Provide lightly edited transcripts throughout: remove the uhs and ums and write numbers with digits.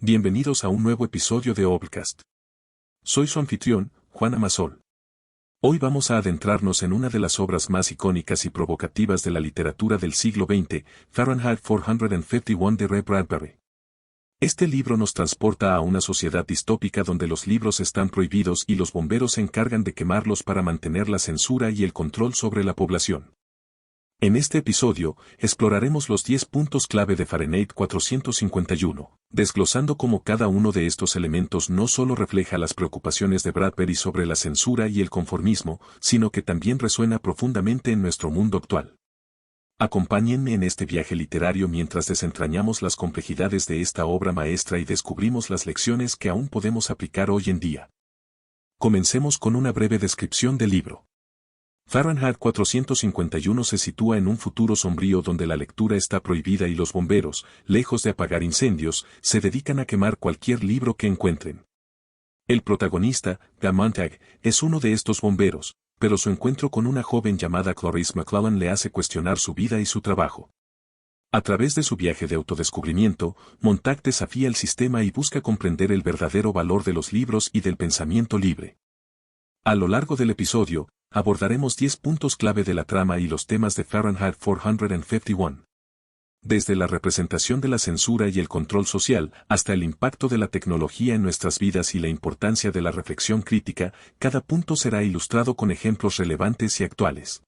Bienvenidos a un nuevo episodio de Obcast. Soy su anfitrión, Juan Amasol. Hoy vamos a adentrarnos en una de las obras más icónicas y provocativas de la literatura del siglo XX, Fahrenheit 451 de Ray Bradbury. Este libro nos transporta a una sociedad distópica donde los libros están prohibidos y los bomberos se encargan de quemarlos para mantener la censura y el control sobre la población. En este episodio, exploraremos los 10 puntos clave de Fahrenheit 451, desglosando cómo cada uno de estos elementos no solo refleja las preocupaciones de Bradbury sobre la censura y el conformismo, sino que también resuena profundamente en nuestro mundo actual. Acompáñenme en este viaje literario mientras desentrañamos las complejidades de esta obra maestra y descubrimos las lecciones que aún podemos aplicar hoy en día. Comencemos con una breve descripción del libro. Fahrenheit 451 se sitúa en un futuro sombrío donde la lectura está prohibida y los bomberos, lejos de apagar incendios, se dedican a quemar cualquier libro que encuentren. El protagonista, Guy Montag, es uno de estos bomberos, pero su encuentro con una joven llamada Clarice McClellan le hace cuestionar su vida y su trabajo. A través de su viaje de autodescubrimiento, Montag desafía el sistema y busca comprender el verdadero valor de los libros y del pensamiento libre. A lo largo del episodio, abordaremos 10 puntos clave de la trama y los temas de Fahrenheit 451. Desde la representación de la censura y el control social, hasta el impacto de la tecnología en nuestras vidas y la importancia de la reflexión crítica, cada punto será ilustrado con ejemplos relevantes y actuales.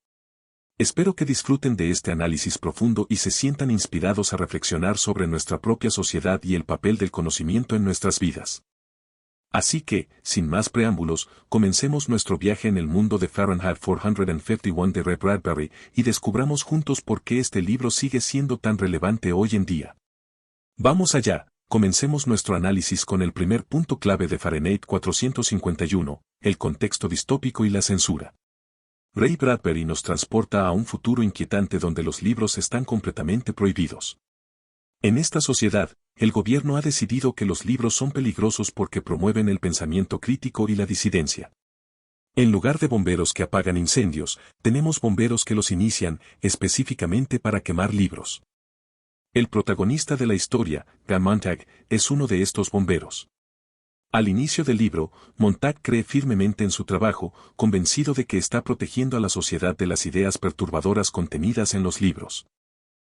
Espero que disfruten de este análisis profundo y se sientan inspirados a reflexionar sobre nuestra propia sociedad y el papel del conocimiento en nuestras vidas. Así que, sin más preámbulos, comencemos nuestro viaje en el mundo de Fahrenheit 451 de Ray Bradbury y descubramos juntos por qué este libro sigue siendo tan relevante hoy en día. Vamos allá, comencemos nuestro análisis con el primer punto clave de Fahrenheit 451, el contexto distópico y la censura. Ray Bradbury nos transporta a un futuro inquietante donde los libros están completamente prohibidos. En esta sociedad, el gobierno ha decidido que los libros son peligrosos porque promueven el pensamiento crítico y la disidencia. En lugar de bomberos que apagan incendios, tenemos bomberos que los inician, específicamente para quemar libros. El protagonista de la historia, Guy Montag, es uno de estos bomberos. Al inicio del libro, Montag cree firmemente en su trabajo, convencido de que está protegiendo a la sociedad de las ideas perturbadoras contenidas en los libros.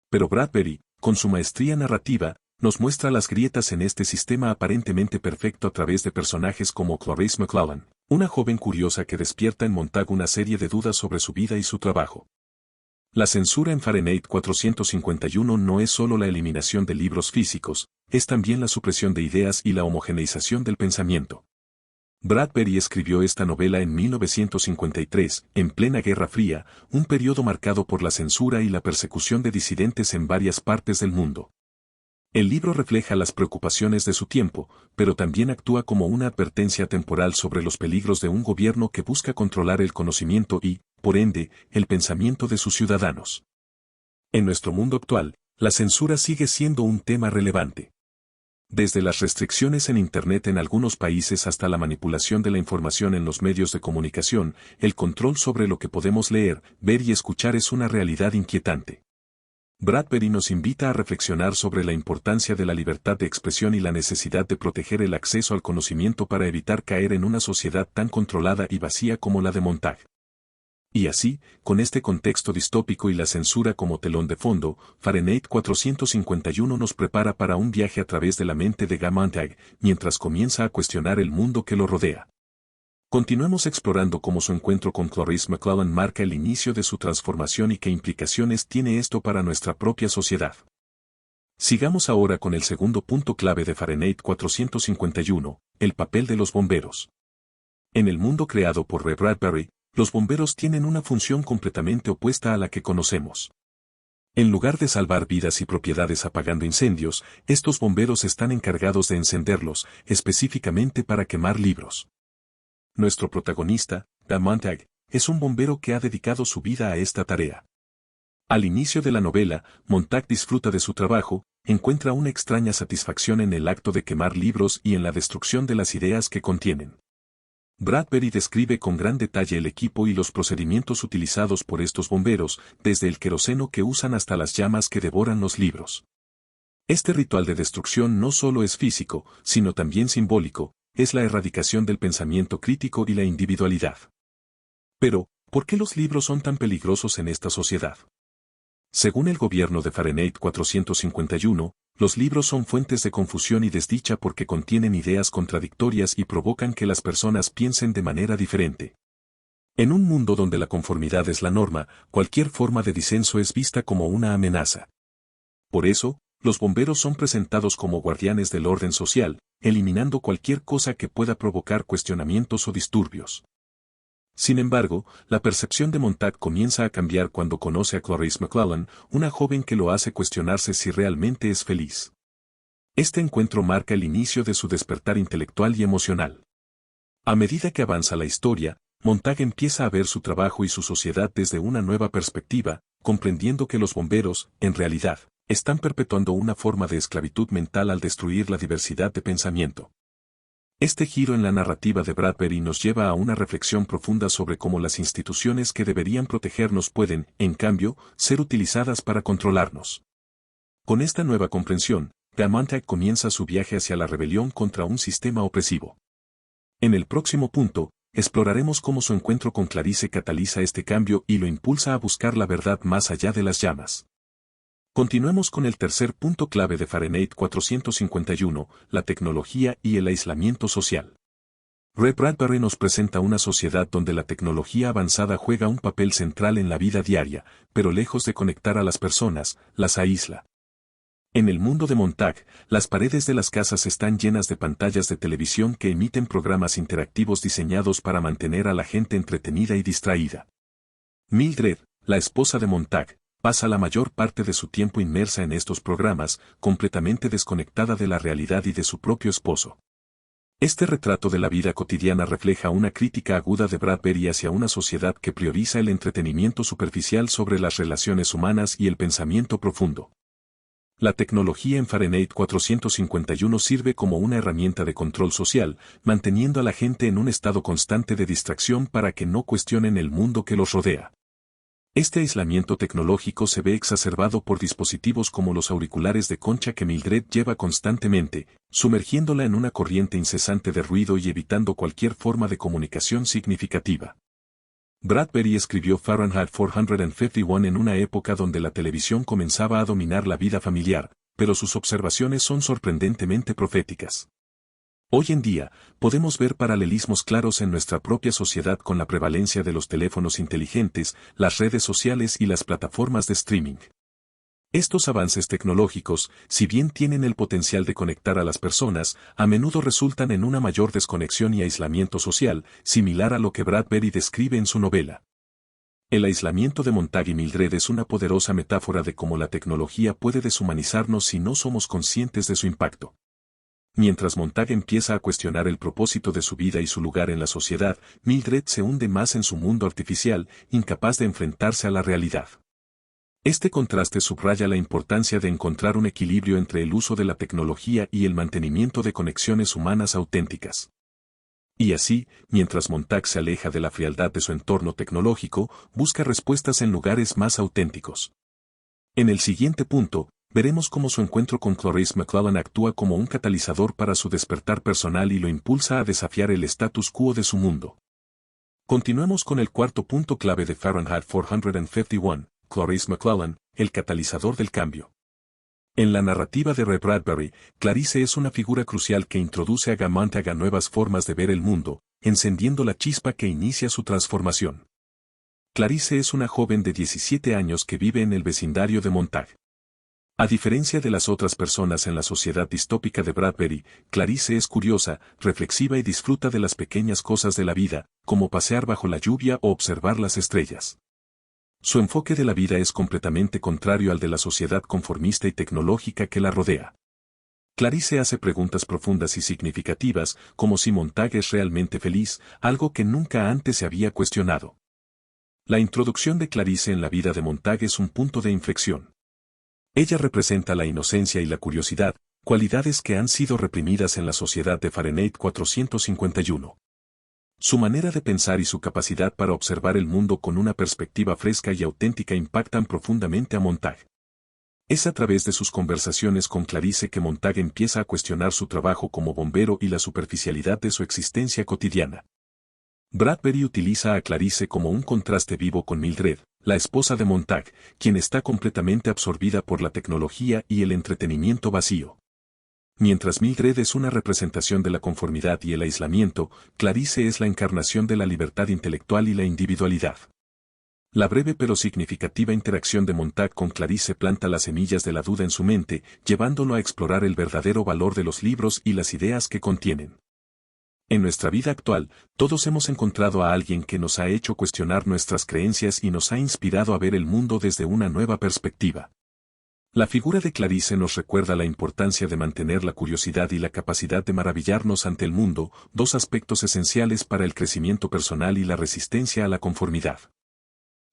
Pero Bradbury, con su maestría narrativa, nos muestra las grietas en este sistema aparentemente perfecto a través de personajes como Clarice McClellan, una joven curiosa que despierta en Montag una serie de dudas sobre su vida y su trabajo. La censura en Fahrenheit 451 no es solo la eliminación de libros físicos, es también la supresión de ideas y la homogeneización del pensamiento. Bradbury escribió esta novela en 1953, en plena Guerra Fría, un periodo marcado por la censura y la persecución de disidentes en varias partes del mundo. El libro refleja las preocupaciones de su tiempo, pero también actúa como una advertencia temporal sobre los peligros de un gobierno que busca controlar el conocimiento y, por ende, el pensamiento de sus ciudadanos. En nuestro mundo actual, la censura sigue siendo un tema relevante. Desde las restricciones en Internet en algunos países hasta la manipulación de la información en los medios de comunicación, el control sobre lo que podemos leer, ver y escuchar es una realidad inquietante. Bradbury nos invita a reflexionar sobre la importancia de la libertad de expresión y la necesidad de proteger el acceso al conocimiento para evitar caer en una sociedad tan controlada y vacía como la de Montag. Y así, con este contexto distópico y la censura como telón de fondo, Fahrenheit 451 nos prepara para un viaje a través de la mente de Guy Montag, mientras comienza a cuestionar el mundo que lo rodea. Continuemos explorando cómo su encuentro con Clarice McClellan marca el inicio de su transformación y qué implicaciones tiene esto para nuestra propia sociedad. Sigamos ahora con el segundo punto clave de Fahrenheit 451, el papel de los bomberos. En el mundo creado por Ray Bradbury, los bomberos tienen una función completamente opuesta a la que conocemos. En lugar de salvar vidas y propiedades apagando incendios, estos bomberos están encargados de encenderlos, específicamente para quemar libros. Nuestro protagonista, Guy Montag, es un bombero que ha dedicado su vida a esta tarea. Al inicio de la novela, Montag disfruta de su trabajo, encuentra una extraña satisfacción en el acto de quemar libros y en la destrucción de las ideas que contienen. Bradbury describe con gran detalle el equipo y los procedimientos utilizados por estos bomberos, desde el queroseno que usan hasta las llamas que devoran los libros. Este ritual de destrucción no solo es físico, sino también simbólico, es la erradicación del pensamiento crítico y la individualidad. Pero, ¿por qué los libros son tan peligrosos en esta sociedad? Según el gobierno de Fahrenheit 451, los libros son fuentes de confusión y desdicha porque contienen ideas contradictorias y provocan que las personas piensen de manera diferente. En un mundo donde la conformidad es la norma, cualquier forma de disenso es vista como una amenaza. Por eso, los bomberos son presentados como guardianes del orden social, eliminando cualquier cosa que pueda provocar cuestionamientos o disturbios. Sin embargo, la percepción de Montag comienza a cambiar cuando conoce a Clarice McLachlan, una joven que lo hace cuestionarse si realmente es feliz. Este encuentro marca el inicio de su despertar intelectual y emocional. A medida que avanza la historia, Montag empieza a ver su trabajo y su sociedad desde una nueva perspectiva, comprendiendo que los bomberos, en realidad, están perpetuando una forma de esclavitud mental al destruir la diversidad de pensamiento. Este giro en la narrativa de Bradbury nos lleva a una reflexión profunda sobre cómo las instituciones que deberían protegernos pueden, en cambio, ser utilizadas para controlarnos. Con esta nueva comprensión, Montag comienza su viaje hacia la rebelión contra un sistema opresivo. En el próximo punto, exploraremos cómo su encuentro con Clarice cataliza este cambio y lo impulsa a buscar la verdad más allá de las llamas. Continuemos con el tercer punto clave de Fahrenheit 451, la tecnología y el aislamiento social. Ray Bradbury nos presenta una sociedad donde la tecnología avanzada juega un papel central en la vida diaria, pero lejos de conectar a las personas, las aísla. En el mundo de Montag, las paredes de las casas están llenas de pantallas de televisión que emiten programas interactivos diseñados para mantener a la gente entretenida y distraída. Mildred, la esposa de Montag, pasa la mayor parte de su tiempo inmersa en estos programas, completamente desconectada de la realidad y de su propio esposo. Este retrato de la vida cotidiana refleja una crítica aguda de Bradbury hacia una sociedad que prioriza el entretenimiento superficial sobre las relaciones humanas y el pensamiento profundo. La tecnología en Fahrenheit 451 sirve como una herramienta de control social, manteniendo a la gente en un estado constante de distracción para que no cuestionen el mundo que los rodea. Este aislamiento tecnológico se ve exacerbado por dispositivos como los auriculares de concha que Mildred lleva constantemente, sumergiéndola en una corriente incesante de ruido y evitando cualquier forma de comunicación significativa. Bradbury escribió Fahrenheit 451 en una época donde la televisión comenzaba a dominar la vida familiar, pero sus observaciones son sorprendentemente proféticas. Hoy en día, podemos ver paralelismos claros en nuestra propia sociedad con la prevalencia de los teléfonos inteligentes, las redes sociales y las plataformas de streaming. Estos avances tecnológicos, si bien tienen el potencial de conectar a las personas, a menudo resultan en una mayor desconexión y aislamiento social, similar a lo que Bradbury describe en su novela. El aislamiento de Montag y Mildred es una poderosa metáfora de cómo la tecnología puede deshumanizarnos si no somos conscientes de su impacto. Mientras Montag empieza a cuestionar el propósito de su vida y su lugar en la sociedad, Mildred se hunde más en su mundo artificial, incapaz de enfrentarse a la realidad. Este contraste subraya la importancia de encontrar un equilibrio entre el uso de la tecnología y el mantenimiento de conexiones humanas auténticas. Y así, mientras Montag se aleja de la frialdad de su entorno tecnológico, busca respuestas en lugares más auténticos. En el siguiente punto, veremos cómo su encuentro con Clarice McLachlan actúa como un catalizador para su despertar personal y lo impulsa a desafiar el status quo de su mundo. Continuemos con el cuarto punto clave de Fahrenheit 451, Clarice McLachlan, el catalizador del cambio. En la narrativa de Ray Bradbury, Clarice es una figura crucial que introduce a Montag a nuevas formas de ver el mundo, encendiendo la chispa que inicia su transformación. Clarice es una joven de 17 años que vive en el vecindario de Montag. A diferencia de las otras personas en la sociedad distópica de Bradbury, Clarice es curiosa, reflexiva y disfruta de las pequeñas cosas de la vida, como pasear bajo la lluvia o observar las estrellas. Su enfoque de la vida es completamente contrario al de la sociedad conformista y tecnológica que la rodea. Clarice hace preguntas profundas y significativas, como si Montag es realmente feliz, algo que nunca antes se había cuestionado. La introducción de Clarice en la vida de Montag es un punto de inflexión. Ella representa la inocencia y la curiosidad, cualidades que han sido reprimidas en la sociedad de Fahrenheit 451. Su manera de pensar y su capacidad para observar el mundo con una perspectiva fresca y auténtica impactan profundamente a Montag. Es a través de sus conversaciones con Clarice que Montag empieza a cuestionar su trabajo como bombero y la superficialidad de su existencia cotidiana. Bradbury utiliza a Clarice como un contraste vivo con Mildred, la esposa de Montag, quien está completamente absorbida por la tecnología y el entretenimiento vacío. Mientras Mildred es una representación de la conformidad y el aislamiento, Clarice es la encarnación de la libertad intelectual y la individualidad. La breve pero significativa interacción de Montag con Clarice planta las semillas de la duda en su mente, llevándolo a explorar el verdadero valor de los libros y las ideas que contienen. En nuestra vida actual, todos hemos encontrado a alguien que nos ha hecho cuestionar nuestras creencias y nos ha inspirado a ver el mundo desde una nueva perspectiva. La figura de Clarice nos recuerda la importancia de mantener la curiosidad y la capacidad de maravillarnos ante el mundo, dos aspectos esenciales para el crecimiento personal y la resistencia a la conformidad.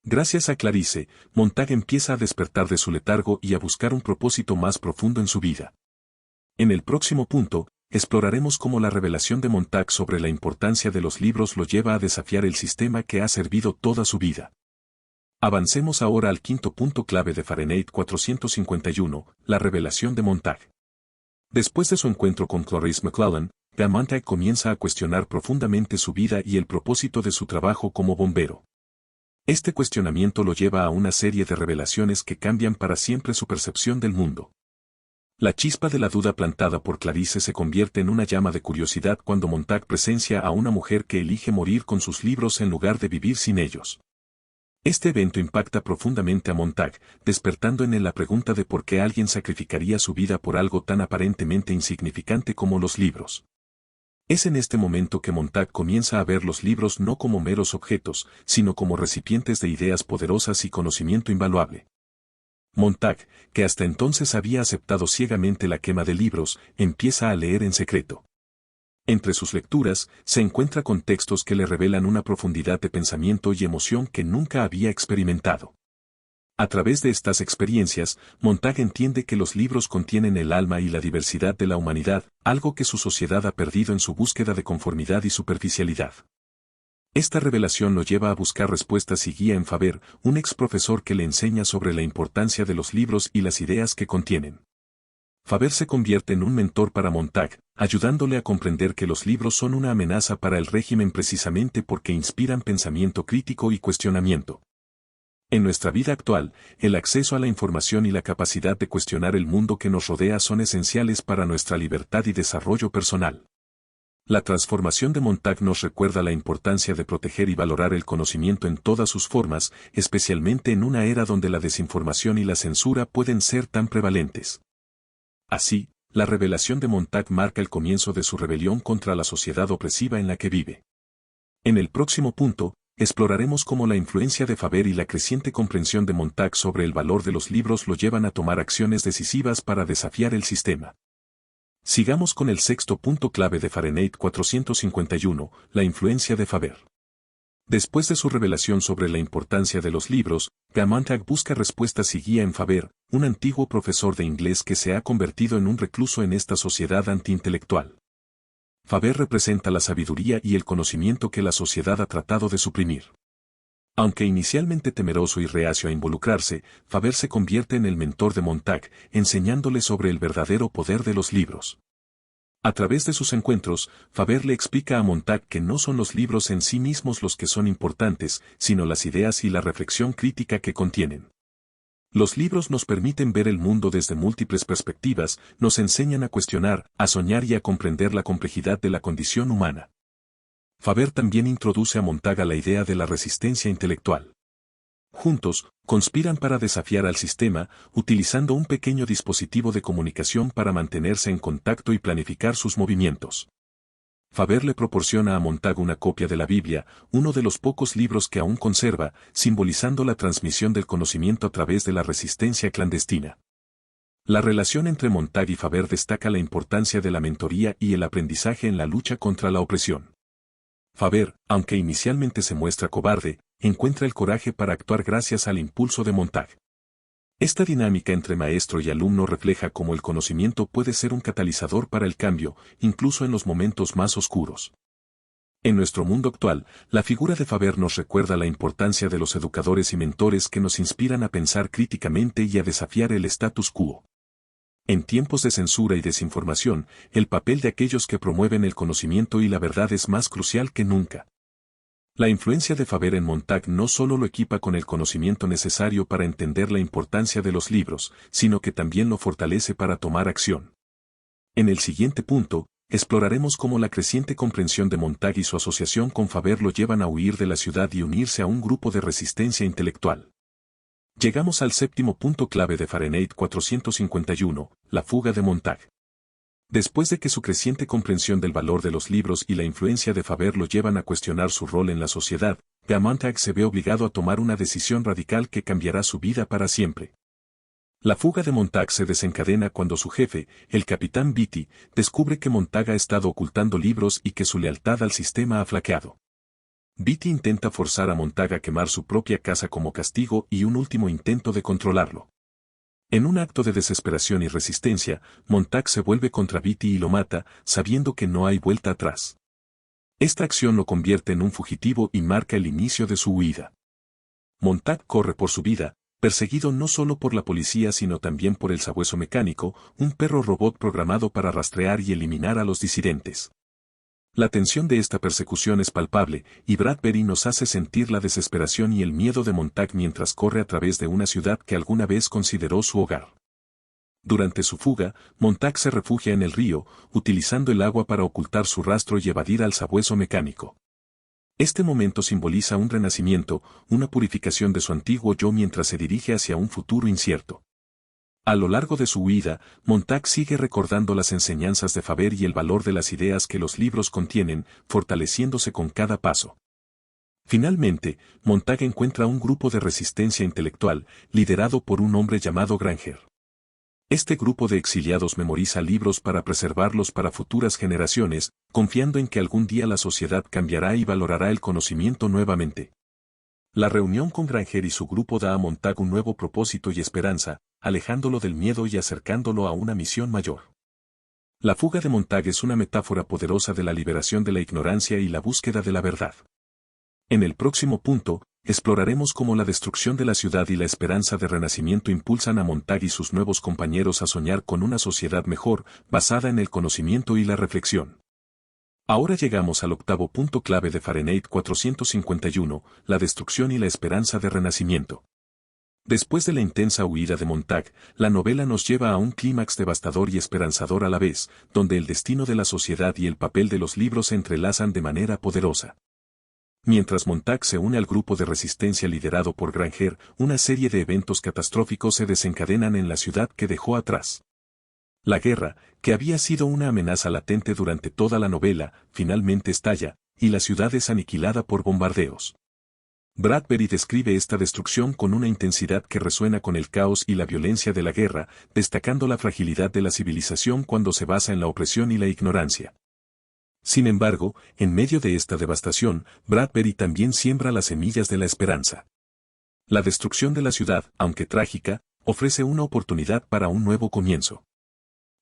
Gracias a Clarice, Montag empieza a despertar de su letargo y a buscar un propósito más profundo en su vida. En el próximo punto, exploraremos cómo la revelación de Montag sobre la importancia de los libros lo lleva a desafiar el sistema que ha servido toda su vida. Avancemos ahora al quinto punto clave de Fahrenheit 451, la revelación de Montag. Después de su encuentro con Clarice Maclellan, Montag comienza a cuestionar profundamente su vida y el propósito de su trabajo como bombero. Este cuestionamiento lo lleva a una serie de revelaciones que cambian para siempre su percepción del mundo. La chispa de la duda plantada por Clarice se convierte en una llama de curiosidad cuando Montag presencia a una mujer que elige morir con sus libros en lugar de vivir sin ellos. Este evento impacta profundamente a Montag, despertando en él la pregunta de por qué alguien sacrificaría su vida por algo tan aparentemente insignificante como los libros. Es en este momento que Montag comienza a ver los libros no como meros objetos, sino como recipientes de ideas poderosas y conocimiento invaluable. Montag, que hasta entonces había aceptado ciegamente la quema de libros, empieza a leer en secreto. Entre sus lecturas, se encuentra con textos que le revelan una profundidad de pensamiento y emoción que nunca había experimentado. A través de estas experiencias, Montag entiende que los libros contienen el alma y la diversidad de la humanidad, algo que su sociedad ha perdido en su búsqueda de conformidad y superficialidad. Esta revelación lo lleva a buscar respuestas y guía en Faber, un ex profesor que le enseña sobre la importancia de los libros y las ideas que contienen. Faber se convierte en un mentor para Montag, ayudándole a comprender que los libros son una amenaza para el régimen precisamente porque inspiran pensamiento crítico y cuestionamiento. En nuestra vida actual, el acceso a la información y la capacidad de cuestionar el mundo que nos rodea son esenciales para nuestra libertad y desarrollo personal. La transformación de Montag nos recuerda la importancia de proteger y valorar el conocimiento en todas sus formas, especialmente en una era donde la desinformación y la censura pueden ser tan prevalentes. Así, la revelación de Montag marca el comienzo de su rebelión contra la sociedad opresiva en la que vive. En el próximo punto, exploraremos cómo la influencia de Faber y la creciente comprensión de Montag sobre el valor de los libros lo llevan a tomar acciones decisivas para desafiar el sistema. Sigamos con el sexto punto clave de Fahrenheit 451, la influencia de Faber. Después de su revelación sobre la importancia de los libros, Montag busca respuestas y guía en Faber, un antiguo profesor de inglés que se ha convertido en un recluso en esta sociedad antiintelectual. Faber representa la sabiduría y el conocimiento que la sociedad ha tratado de suprimir. Aunque inicialmente temeroso y reacio a involucrarse, Faber se convierte en el mentor de Montag, enseñándole sobre el verdadero poder de los libros. A través de sus encuentros, Faber le explica a Montag que no son los libros en sí mismos los que son importantes, sino las ideas y la reflexión crítica que contienen. Los libros nos permiten ver el mundo desde múltiples perspectivas, nos enseñan a cuestionar, a soñar y a comprender la complejidad de la condición humana. Faber también introduce a Montag a la idea de la resistencia intelectual. Juntos, conspiran para desafiar al sistema, utilizando un pequeño dispositivo de comunicación para mantenerse en contacto y planificar sus movimientos. Faber le proporciona a Montag una copia de la Biblia, uno de los pocos libros que aún conserva, simbolizando la transmisión del conocimiento a través de la resistencia clandestina. La relación entre Montag y Faber destaca la importancia de la mentoría y el aprendizaje en la lucha contra la opresión. Faber, aunque inicialmente se muestra cobarde, encuentra el coraje para actuar gracias al impulso de Montag. Esta dinámica entre maestro y alumno refleja cómo el conocimiento puede ser un catalizador para el cambio, incluso en los momentos más oscuros. En nuestro mundo actual, la figura de Faber nos recuerda la importancia de los educadores y mentores que nos inspiran a pensar críticamente y a desafiar el status quo. En tiempos de censura y desinformación, el papel de aquellos que promueven el conocimiento y la verdad es más crucial que nunca. La influencia de Faber en Montag no solo lo equipa con el conocimiento necesario para entender la importancia de los libros, sino que también lo fortalece para tomar acción. En el siguiente punto, exploraremos cómo la creciente comprensión de Montag y su asociación con Faber lo llevan a huir de la ciudad y unirse a un grupo de resistencia intelectual. Llegamos al séptimo punto clave de Fahrenheit 451, la fuga de Montag. Después de que su creciente comprensión del valor de los libros y la influencia de Faber lo llevan a cuestionar su rol en la sociedad, Montag se ve obligado a tomar una decisión radical que cambiará su vida para siempre. La fuga de Montag se desencadena cuando su jefe, el capitán Beatty, descubre que Montag ha estado ocultando libros y que su lealtad al sistema ha flaqueado. Beatty intenta forzar a Montag a quemar su propia casa como castigo y un último intento de controlarlo. En un acto de desesperación y resistencia, Montag se vuelve contra Beatty y lo mata, sabiendo que no hay vuelta atrás. Esta acción lo convierte en un fugitivo y marca el inicio de su huida. Montag corre por su vida, perseguido no solo por la policía sino también por el sabueso mecánico, un perro robot programado para rastrear y eliminar a los disidentes. La tensión de esta persecución es palpable, y Bradbury nos hace sentir la desesperación y el miedo de Montag mientras corre a través de una ciudad que alguna vez consideró su hogar. Durante su fuga, Montag se refugia en el río, utilizando el agua para ocultar su rastro y evadir al sabueso mecánico. Este momento simboliza un renacimiento, una purificación de su antiguo yo mientras se dirige hacia un futuro incierto. A lo largo de su huida, Montag sigue recordando las enseñanzas de Faber y el valor de las ideas que los libros contienen, fortaleciéndose con cada paso. Finalmente, Montag encuentra un grupo de resistencia intelectual, liderado por un hombre llamado Granger. Este grupo de exiliados memoriza libros para preservarlos para futuras generaciones, confiando en que algún día la sociedad cambiará y valorará el conocimiento nuevamente. La reunión con Granger y su grupo da a Montag un nuevo propósito y esperanza, alejándolo del miedo y acercándolo a una misión mayor. La fuga de Montag es una metáfora poderosa de la liberación de la ignorancia y la búsqueda de la verdad. En el próximo punto, exploraremos cómo la destrucción de la ciudad y la esperanza de renacimiento impulsan a Montag y sus nuevos compañeros a soñar con una sociedad mejor, basada en el conocimiento y la reflexión. Ahora llegamos al octavo punto clave de Fahrenheit 451, la destrucción y la esperanza de renacimiento. Después de la intensa huida de Montag, la novela nos lleva a un clímax devastador y esperanzador a la vez, donde el destino de la sociedad y el papel de los libros se entrelazan de manera poderosa. Mientras Montag se une al grupo de resistencia liderado por Granger, una serie de eventos catastróficos se desencadenan en la ciudad que dejó atrás. La guerra, que había sido una amenaza latente durante toda la novela, finalmente estalla, y la ciudad es aniquilada por bombardeos. Bradbury describe esta destrucción con una intensidad que resuena con el caos y la violencia de la guerra, destacando la fragilidad de la civilización cuando se basa en la opresión y la ignorancia. Sin embargo, en medio de esta devastación, Bradbury también siembra las semillas de la esperanza. La destrucción de la ciudad, aunque trágica, ofrece una oportunidad para un nuevo comienzo.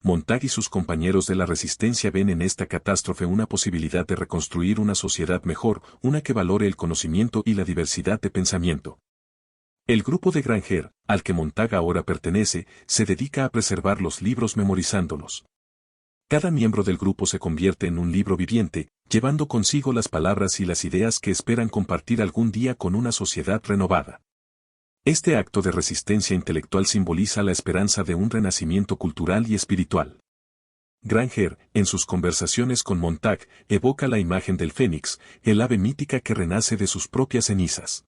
Montag y sus compañeros de la resistencia ven en esta catástrofe una posibilidad de reconstruir una sociedad mejor, una que valore el conocimiento y la diversidad de pensamiento. El grupo de Granger, al que Montag ahora pertenece, se dedica a preservar los libros memorizándolos. Cada miembro del grupo se convierte en un libro viviente, llevando consigo las palabras y las ideas que esperan compartir algún día con una sociedad renovada. Este acto de resistencia intelectual simboliza la esperanza de un renacimiento cultural y espiritual. Granger, en sus conversaciones con Montag, evoca la imagen del fénix, el ave mítica que renace de sus propias cenizas.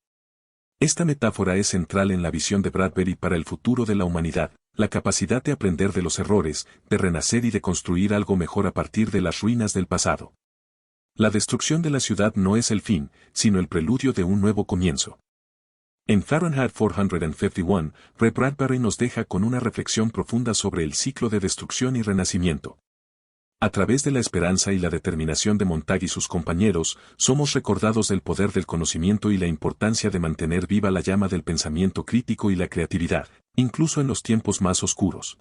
Esta metáfora es central en la visión de Bradbury para el futuro de la humanidad, la capacidad de aprender de los errores, de renacer y de construir algo mejor a partir de las ruinas del pasado. La destrucción de la ciudad no es el fin, sino el preludio de un nuevo comienzo. En Fahrenheit 451, Ray Bradbury nos deja con una reflexión profunda sobre el ciclo de destrucción y renacimiento. A través de la esperanza y la determinación de Montag y sus compañeros, somos recordados del poder del conocimiento y la importancia de mantener viva la llama del pensamiento crítico y la creatividad, incluso en los tiempos más oscuros.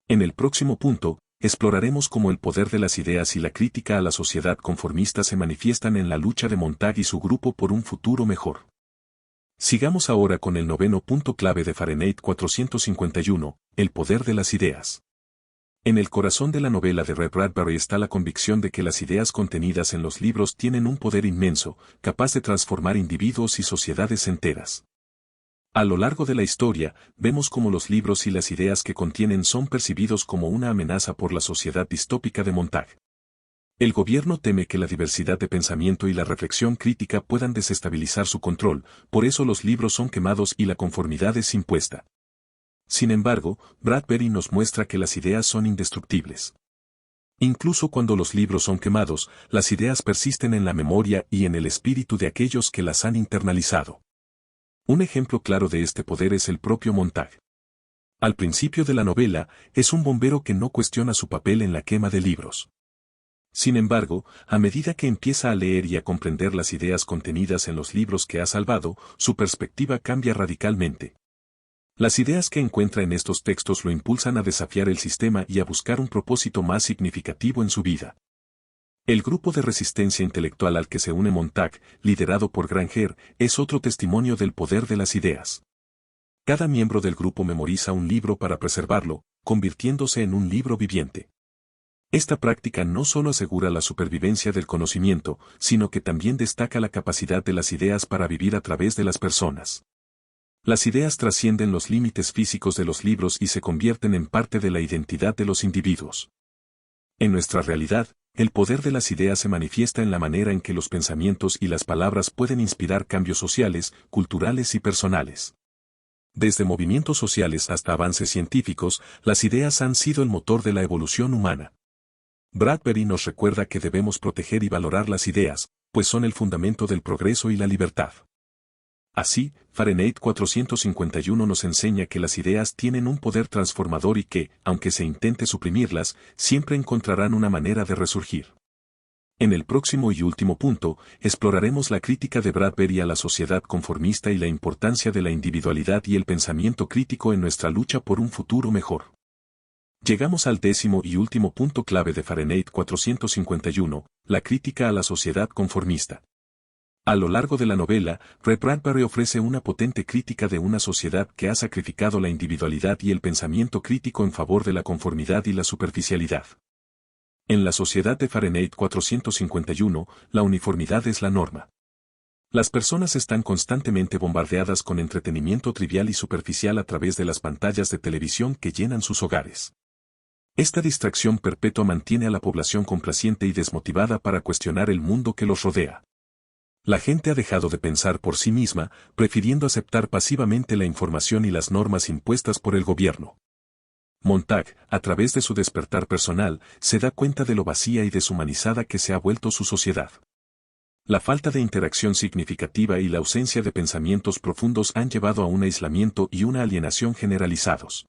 En el próximo punto, exploraremos cómo el poder de las ideas y la crítica a la sociedad conformista se manifiestan en la lucha de Montag y su grupo por un futuro mejor. Sigamos ahora con el noveno punto clave de Fahrenheit 451, el poder de las ideas. En el corazón de la novela de Ray Bradbury está la convicción de que las ideas contenidas en los libros tienen un poder inmenso, capaz de transformar individuos y sociedades enteras. A lo largo de la historia, vemos cómo los libros y las ideas que contienen son percibidos como una amenaza por la sociedad distópica de Montag. El gobierno teme que la diversidad de pensamiento y la reflexión crítica puedan desestabilizar su control, por eso los libros son quemados y la conformidad es impuesta. Sin embargo, Bradbury nos muestra que las ideas son indestructibles. Incluso cuando los libros son quemados, las ideas persisten en la memoria y en el espíritu de aquellos que las han internalizado. Un ejemplo claro de este poder es el propio Montag. Al principio de la novela, es un bombero que no cuestiona su papel en la quema de libros. Sin embargo, a medida que empieza a leer y a comprender las ideas contenidas en los libros que ha salvado, su perspectiva cambia radicalmente. Las ideas que encuentra en estos textos lo impulsan a desafiar el sistema y a buscar un propósito más significativo en su vida. El grupo de resistencia intelectual al que se une Montag, liderado por Granger, es otro testimonio del poder de las ideas. Cada miembro del grupo memoriza un libro para preservarlo, convirtiéndose en un libro viviente. Esta práctica no solo asegura la supervivencia del conocimiento, sino que también destaca la capacidad de las ideas para vivir a través de las personas. Las ideas trascienden los límites físicos de los libros y se convierten en parte de la identidad de los individuos. En nuestra realidad, el poder de las ideas se manifiesta en la manera en que los pensamientos y las palabras pueden inspirar cambios sociales, culturales y personales. Desde movimientos sociales hasta avances científicos, las ideas han sido el motor de la evolución humana. Bradbury nos recuerda que debemos proteger y valorar las ideas, pues son el fundamento del progreso y la libertad. Así, Fahrenheit 451 nos enseña que las ideas tienen un poder transformador y que, aunque se intente suprimirlas, siempre encontrarán una manera de resurgir. En el próximo y último punto, exploraremos la crítica de Bradbury a la sociedad conformista y la importancia de la individualidad y el pensamiento crítico en nuestra lucha por un futuro mejor. Llegamos al décimo y último punto clave de Fahrenheit 451, la crítica a la sociedad conformista. A lo largo de la novela, Ray Bradbury ofrece una potente crítica de una sociedad que ha sacrificado la individualidad y el pensamiento crítico en favor de la conformidad y la superficialidad. En la sociedad de Fahrenheit 451, la uniformidad es la norma. Las personas están constantemente bombardeadas con entretenimiento trivial y superficial a través de las pantallas de televisión que llenan sus hogares. Esta distracción perpetua mantiene a la población complaciente y desmotivada para cuestionar el mundo que los rodea. La gente ha dejado de pensar por sí misma, prefiriendo aceptar pasivamente la información y las normas impuestas por el gobierno. Montag, a través de su despertar personal, se da cuenta de lo vacía y deshumanizada que se ha vuelto su sociedad. La falta de interacción significativa y la ausencia de pensamientos profundos han llevado a un aislamiento y una alienación generalizados.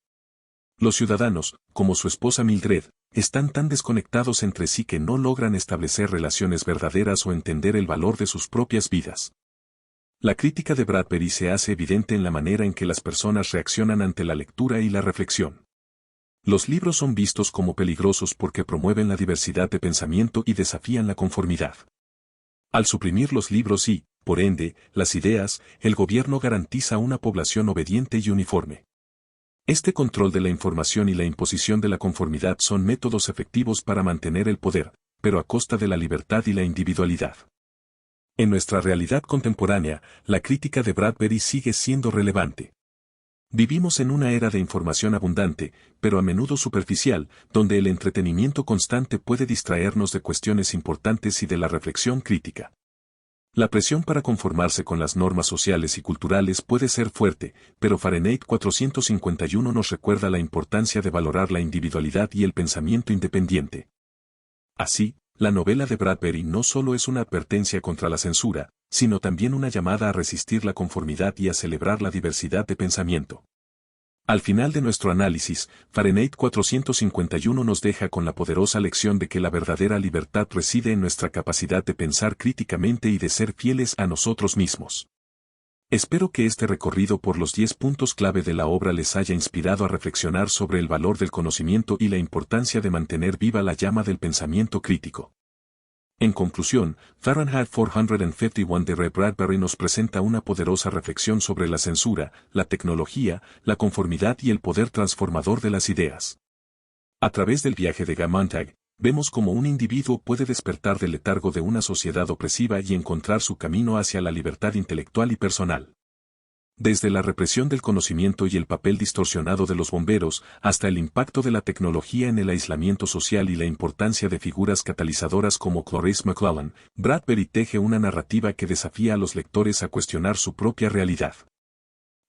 Los ciudadanos, como su esposa Mildred, están tan desconectados entre sí que no logran establecer relaciones verdaderas o entender el valor de sus propias vidas. La crítica de Bradbury se hace evidente en la manera en que las personas reaccionan ante la lectura y la reflexión. Los libros son vistos como peligrosos porque promueven la diversidad de pensamiento y desafían la conformidad. Al suprimir los libros y, por ende, las ideas, el gobierno garantiza una población obediente y uniforme. Este control de la información y la imposición de la conformidad son métodos efectivos para mantener el poder, pero a costa de la libertad y la individualidad. En nuestra realidad contemporánea, la crítica de Bradbury sigue siendo relevante. Vivimos en una era de información abundante, pero a menudo superficial, donde el entretenimiento constante puede distraernos de cuestiones importantes y de la reflexión crítica. La presión para conformarse con las normas sociales y culturales puede ser fuerte, pero Fahrenheit 451 nos recuerda la importancia de valorar la individualidad y el pensamiento independiente. Así, la novela de Bradbury no solo es una advertencia contra la censura, sino también una llamada a resistir la conformidad y a celebrar la diversidad de pensamiento. Al final de nuestro análisis, Fahrenheit 451 nos deja con la poderosa lección de que la verdadera libertad reside en nuestra capacidad de pensar críticamente y de ser fieles a nosotros mismos. Espero que este recorrido por los 10 puntos clave de la obra les haya inspirado a reflexionar sobre el valor del conocimiento y la importancia de mantener viva la llama del pensamiento crítico. En conclusión, Fahrenheit 451 de Ray Bradbury nos presenta una poderosa reflexión sobre la censura, la tecnología, la conformidad y el poder transformador de las ideas. A través del viaje de Guy Montag, vemos cómo un individuo puede despertar del letargo de una sociedad opresiva y encontrar su camino hacia la libertad intelectual y personal. Desde la represión del conocimiento y el papel distorsionado de los bomberos, hasta el impacto de la tecnología en el aislamiento social y la importancia de figuras catalizadoras como Clarice McClellan, Bradbury teje una narrativa que desafía a los lectores a cuestionar su propia realidad.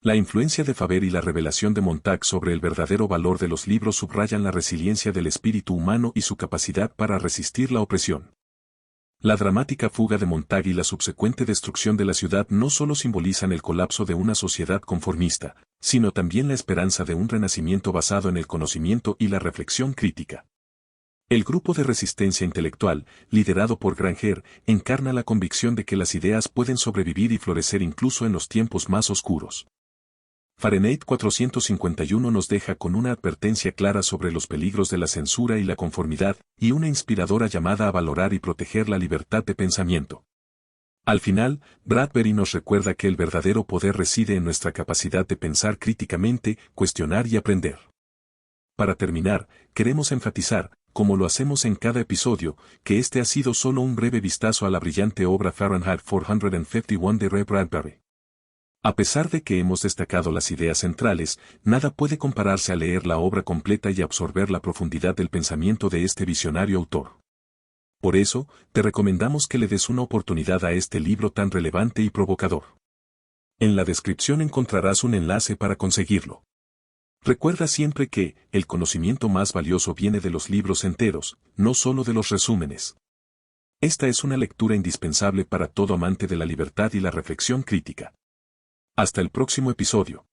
La influencia de Faber y la revelación de Montag sobre el verdadero valor de los libros subrayan la resiliencia del espíritu humano y su capacidad para resistir la opresión. La dramática fuga de Montag y la subsecuente destrucción de la ciudad no solo simbolizan el colapso de una sociedad conformista, sino también la esperanza de un renacimiento basado en el conocimiento y la reflexión crítica. El grupo de resistencia intelectual, liderado por Granger, encarna la convicción de que las ideas pueden sobrevivir y florecer incluso en los tiempos más oscuros. Fahrenheit 451 nos deja con una advertencia clara sobre los peligros de la censura y la conformidad, y una inspiradora llamada a valorar y proteger la libertad de pensamiento. Al final, Bradbury nos recuerda que el verdadero poder reside en nuestra capacidad de pensar críticamente, cuestionar y aprender. Para terminar, queremos enfatizar, como lo hacemos en cada episodio, que este ha sido solo un breve vistazo a la brillante obra Fahrenheit 451 de Ray Bradbury. A pesar de que hemos destacado las ideas centrales, nada puede compararse a leer la obra completa y absorber la profundidad del pensamiento de este visionario autor. Por eso, te recomendamos que le des una oportunidad a este libro tan relevante y provocador. En la descripción encontrarás un enlace para conseguirlo. Recuerda siempre que, el conocimiento más valioso viene de los libros enteros, no solo de los resúmenes. Esta es una lectura indispensable para todo amante de la libertad y la reflexión crítica. Hasta el próximo episodio.